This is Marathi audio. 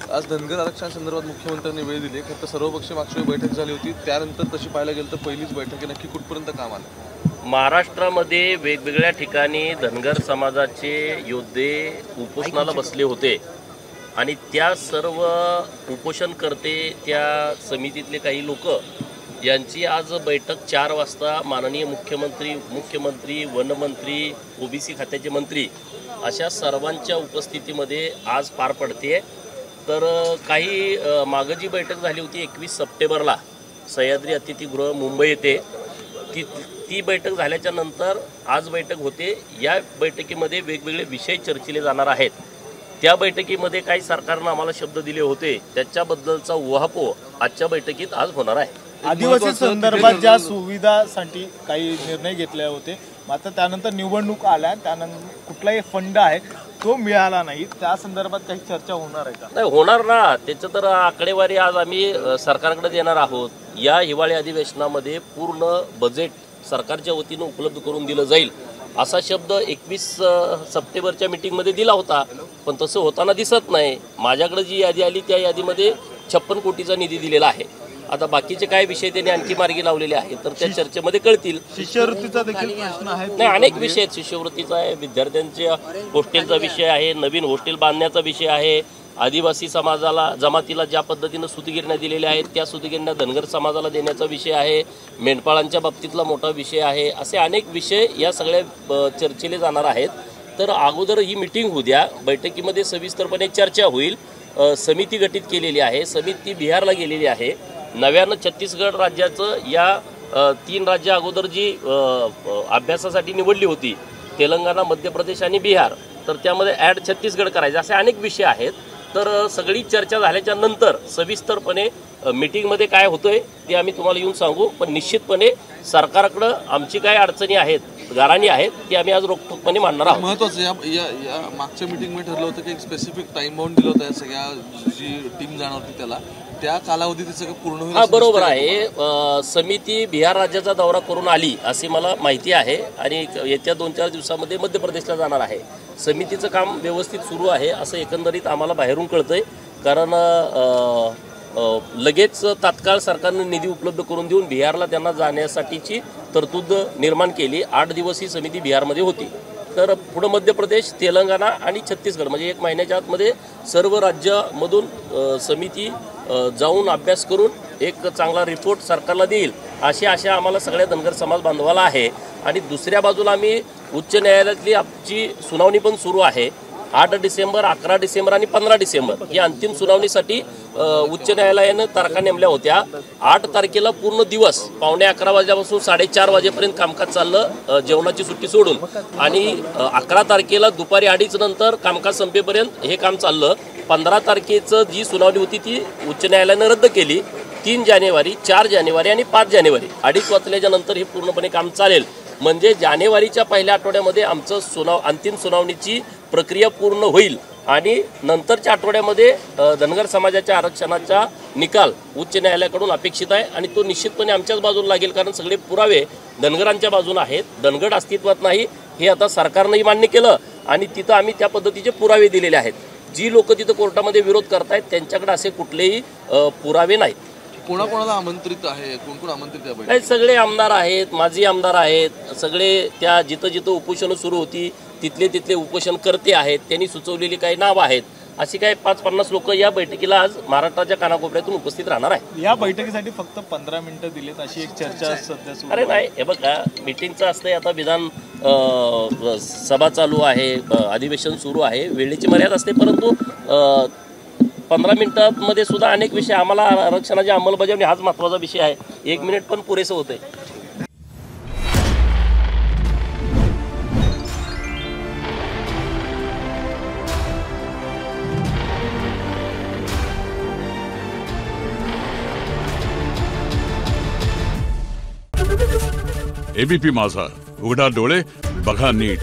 आज धनगर आरक्षणासंदर्भात मुख्यमंत्र्यांनी वेळ दिली, फक्त सर्वपक्षीय मागची बैठक झाली होती, त्यानंतर तशी पाहायला गेलं तर पहिलीच बैठक आहे. नक्की कुठपर्यंत काम आलं? महाराष्ट्रामध्ये वेगवेगळ्या ठिकाणी धनगर समाजाचे योद्धे उपोषणाला बसले होते आणि त्या सर्व उपोषणकर्ते, त्या समितीतले काही लोक यांची आज बैठक 4 वाजता माननीय मुख्यमंत्री, वनमंत्री, ओबीसी खात्याचे मंत्री अशा सर्वांच्या उपस्थितीमध्ये आज पार पडते. तर काही मागं जी बैठक झाली होती 21 सप्टेंबरला सह्याद्री अतिथीगृह मुंबई येथे, ती बैठक झाल्याच्या नंतर आज बैठक होते. या बैठकीमध्ये वेगवेगळे विषय चर्चिले जाणार आहेत. त्या बैठकीमध्ये काही सरकारनं आम्हाला शब्द दिले होते, त्याच्याबद्दलचा उहापोह आजच्या बैठकीत आज होणार आहे. आदिवासी संदर्भात ज्या सुविधासाठी काही निर्णय घेतले होते, मात्र त्यानंतर निवडणूक आल्या, त्यानंतर कुठलाही फंड आहे तो मिळाला नाही, त्या संदर्भात काही चर्चा होणार आहे का? नाही होणार ना, त्याचं तर आकडेवारी आज आम्ही सरकारकडे देणार आहोत. या हिवाळी अधिवेशनामध्ये पूर्ण बजेट सरकारच्या वतीनं उपलब्ध करून दिलं जाईल असा शब्द 21 सप्टेंबरच्या मीटिंगमध्ये दिला होता, पण तसं होताना दिसत नाही. माझ्याकडे जी यादी आली त्या यादीमध्ये 56 कोटीचा निधी दिलेला आहे. आता बाकीचे काय विषय त्यांनी आणखी मार्गी लावलेले आहेत तर त्या चर्चेमध्ये कळतील. शिष्यवृत्तीचा देखील प्रश्न आहे. नाही, अनेक विषय आहेत. शिष्यवृत्तीचा आहे, विद्यार्थ्यांच्या हॉस्टेलचा विषय आहे, नवीन हॉस्टेल बांधण्याचा विषय आहे, आदिवासी समाजाला जमातीला ज्या पद्धतीनं सुतगिरण्या दिलेल्या आहेत त्या सुतगिरण्या धनगर समाजाला देण्याचा विषय आहे, मेंढपाळांच्या बाबतीतला मोठा विषय आहे. असे अनेक विषय या सगळ्या चर्चेले जाणार आहेत. तर अगोदर ही मीटिंग होऊ द्या, बैठकीमध्ये सविस्तरपणे चर्चा होईल. समिती गठीत केलेली आहे, समिती बिहारला गेलेली आहे. नव्यानं छत्तीसगड राज्याचं या 3 राज्य अगोदर जी अभ्यासासाठी निवडली होती, तेलंगणा, मध्य प्रदेश आणि बिहार, तर त्यामध्ये ॲड छत्तीसगड करायचे असे अनेक विषय आहेत. तर सगळी चर्चा झाल्याच्या नंतर सविस्तरपणे मीटिंगमध्ये काय होतंय ते आम्ही तुम्हाला येऊन सांगू. पण निश्चितपणे सरकारकडं आमची काय अडचणी आहेत, गाऱ्हाणी आहेत, ती आम्ही आज रोखठोकपणे मांडणार आहोत. महत्त्वाचं या मागच्या मीटिंगमध्ये ठरलं होतं की एक स्पेसिफिक टाइम बाउंड दिलं होतं सगळ्या जी टीम जाणार होती त्याला, त्या कालावधीत सगळं पूर्ण होईल. हा बरोबर आहे. समिती बिहार राज्याचा दौरा करून आली अशी मला माहिती आहे आणि येत्या 2-4 दिवसामध्ये मध्य प्रदेशला जाणार आहे. समितीचं काम व्यवस्थित सुरू आहे असं एकंदरीत आम्हाला बाहेरून कळतंय, कारण लगेच तात्काळ सरकारनं निधी उपलब्ध करून देऊन बिहारला त्यांना जाण्यासाठीची तरतूद निर्माण केली. 8 दिवस ही समिती बिहारमध्ये होती. तर पुढं मध्य प्रदेश, तेलंगणा आणि छत्तीसगड म्हणजे 1 महिन्याच्या आतमध्ये सर्व राज्यामधून समिती जाऊन अभ्यास करून एक चांगला रिपोर्ट सरकारला देईल अशी आशा आम्हाला सगळ्या धनगर समाज बांधवाला आहे. आणि दुसऱ्या बाजूला आम्ही उच्च न्यायालयातली आमची सुनावणी पण सुरू आहे. 8 डिसेंबर, 11 डिसेंबर आणि 15 डिसेंबर या अंतिम सुनावणीसाठी उच्च न्यायालयानं तारखा नेमल्या होत्या. 8 तारखेला पूर्ण दिवस 11:15 वाजल्यापासून 4:30 वाजेपर्यंत कामकाज चाललं, जेवणाची सुट्टी सोडून. आणि 11 तारखेला दुपारी 2:30 नंतर कामकाज संपेपर्यंत हे काम चाललं. 15 तारखेचं जी सुनावणी होती ती उच्च न्यायालयानं रद्द केली. 3 जानेवारी, 4 जानेवारी आणि 5 जानेवारी 2:30 वाजल्याच्या नंतर हे पूर्णपणे काम चालेल. म्हणजे जानेवारीच्या पहिल्या आठवड्यामध्ये आमचं अंतिम सुनावणीची प्रक्रिया पूर्ण होईल आणि नंतरच्या आठवड्यामध्ये धनगर समाजाच्या आरक्षणाचा निकाल उच्च न्यायालयाकडून अपेक्षित आहे. आणि तो निश्चितपणे आमच्याच बाजूला लागेल, कारण सगळे पुरावे धनगरांच्या बाजूला आहेत. धनगड अस्तित्वात नाही हे आता सरकारनंही मान्य केलं आणि तिथं आम्ही त्या पद्धतीचे पुरावे दिलेले आहेत. जी लोक तिथं कोर्टामध्ये विरोध करतायत त्यांच्याकडे असे कुठलेही पुरावे नाहीत. कोणाकोणाला आमंत्रित आहे, कोण कोण आमंत्रित आहे? नाही, सगळे आमदार आहेत, माजी आमदार आहेत, सगळे त्या जिथं उपोषणं सुरू होती तिथले उपोषणकर्ते आहेत, त्यांनी सुचवलेली काही नावं आहेत. अशी काही 5-50 लोक या बैठकीला आज महाराष्ट्राच्या कानाकोपऱ्यातून उपस्थित राहणार आहे. या बैठकीसाठी फक्त 15 मिनिटं दिलेत अशी एक चर्चा सध्या सुरू. अरे नाही, हे बघा, मीटिंगचं असतंय, आता विधान सभा चालू आहे, अधिवेशन सुरू आहे, वेळेची मर्यादा असते. परंतु 15 मिनिटांमध्ये सुद्धा अनेक विषय, आम्हाला आरक्षणाची अंमलबजावणी हाच महत्त्वाचा विषय आहे. 1 मिनिट पण पुरेसं होतंय. एबीपी माझा, उघडा डोळे बघा नीट.